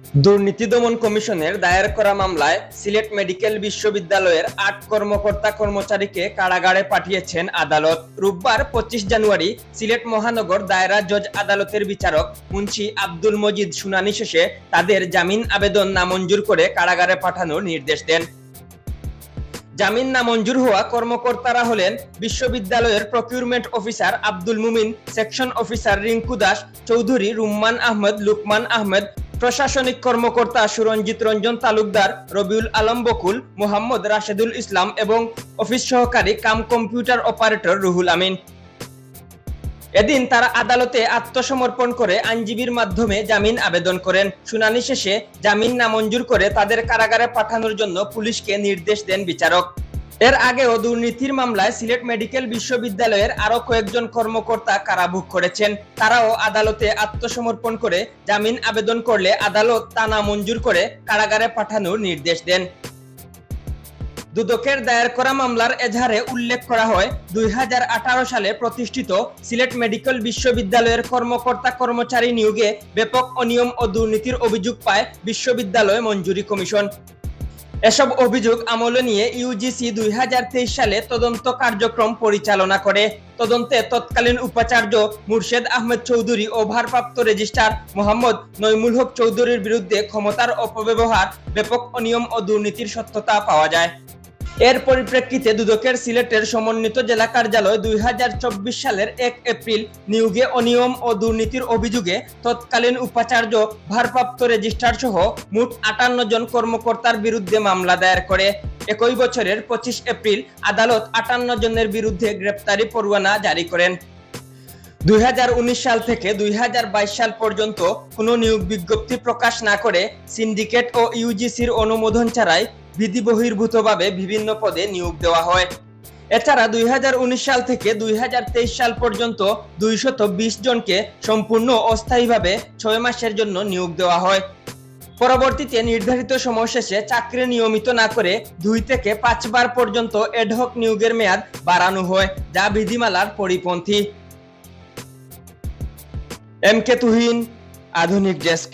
দুর্নীতি দমন কমিশনের দায়ের করা মামলায় সিলেট মেডিকেল বিশ্ববিদ্যালয়ের ৮ কর্মকর্তা কর্মচারীকে কারাগারে পাঠিয়েছেন আদালত। রোববার ২৫ জানুয়ারি সিলেট মহানগর দায়রা জজ আদালতের বিচারক মুন্সি আব্দুল মজিদ শুনানি শেষে তাদের জামিন আবেদন নামঞ্জুর করে কারাগারে পাঠানোর নির্দেশ দেন। জামিন নামঞ্জুর হওয়া কর্মকর্তারা হলেন বিশ্ববিদ্যালয়ের প্রকিউরমেন্ট অফিসার আব্দুল মুমিন, সেকশন অফিসার রিঙ্কু দাস, চৌধুরী রুম্মান আহমেদ, লুকমান আহমেদ, প্রশাসনিক কর্মকর্তা সুরঞ্জিত রঞ্জন তালুকদার, রবিউল আলম বকুল, মোহাম্মদ রাশেদুল ইসলাম এবং অফিস সহকারী cum computer operator Ruhul Amin. এদিন তারা আদালতে আত্মসমর্পণ করে আইনজীবীর মাধ্যমে জামিন আবেদন করেন। শুনানি শেষে জামিন নামঞ্জুর করে তাদের কারাগারে পাঠানোর জন্য পুলিশকে নির্দেশ দেন বিচারক। এর আগেও দুর্নীতির মামলায় সিলেট মেডিকেল বিশ্ববিদ্যালয়ের আরো কয়েকজন কর্মকর্তা কারাভোগ করেছেন। তারাও আদালতে আত্মসমর্পণ করে জামিন আবেদন করলে আদালত তা নামঞ্জুর করে কারাগারে পাঠানোর নির্দেশ দেন। দুদকের দায়ের করা মামলার এজাহারে উল্লেখ করা হয়, ২০১৮ সালে প্রতিষ্ঠিত সিলেট মেডিকেল বিশ্ববিদ্যালয়ের কর্মকর্তা কর্মচারী নিয়োগে ব্যাপক অনিয়ম ও দুর্নীতির অভিযোগ পায় বিশ্ববিদ্যালয় মঞ্জুরি কমিশন। এসব অভিযোগ আমলে নিয়ে ইউজিসি ২০২৩ সালে তদন্ত কার্যক্রম পরিচালনা করে। তদন্তে তৎকালীন উপাচার্য মুর্শেদ আহমেদ চৌধুরী ও ভারপ্রাপ্ত রেজিস্ট্রার মোহাম্মদ নইমুল হক চৌধুরীর বিরুদ্ধে ক্ষমতার অপব্যবহার, ব্যাপক অনিয়ম ও দুর্নীতির সত্যতা পাওয়া যায়। এর পরিপ্রেক্ষিতে দুদকের সিলেটের সমন্বিত জেলা কার্যালয় ২০২৪ সালের ১ এপ্রিল নিয়োগে অনিয়ম ও দুর্নীতির অভিযোগে তৎকালীন উপাচার্য, ভারপ্রাপ্ত রেজিস্ট্রার সহ মোট ৫৮ জন কর্মকর্তার বিরুদ্ধে মামলা দায়ের করে। একই বছরের ২৫ এপ্রিল আদালত ৫৮ জনের বিরুদ্ধে গ্রেপ্তারি পরোয়ানা জারি করেন। ২০১৯ সাল থেকে ২০২২ সাল পর্যন্ত কোনো নিয়োগ বিজ্ঞপ্তি প্রকাশ না করে সিন্ডিকেট ও ইউজিসির অনুমোদন ছাড়াই বিধিবহির্ভূতভাবে বিভিন্ন পদে নিয়োগ দেওয়া হয়। এছাড়া ২০১৯ সাল থেকে ২০২৩ সাল পর্যন্ত ২২০ জনকে সম্পূর্ণ অস্থায়ীভাবে ৬ মাসের জন্য নিয়োগ দেওয়া হয়। পরবর্তীতে নির্ধারিত সময় শেষে চাকরি নিয়মিত না করে ২ থেকে ৫ বার পর্যন্ত এডহক নিয়োগের মেয়াদ বাড়ানো হয়, যা বিধিমালার পরিপন্থী। এম কে তুহিন, আধুনিক ডেস্ক।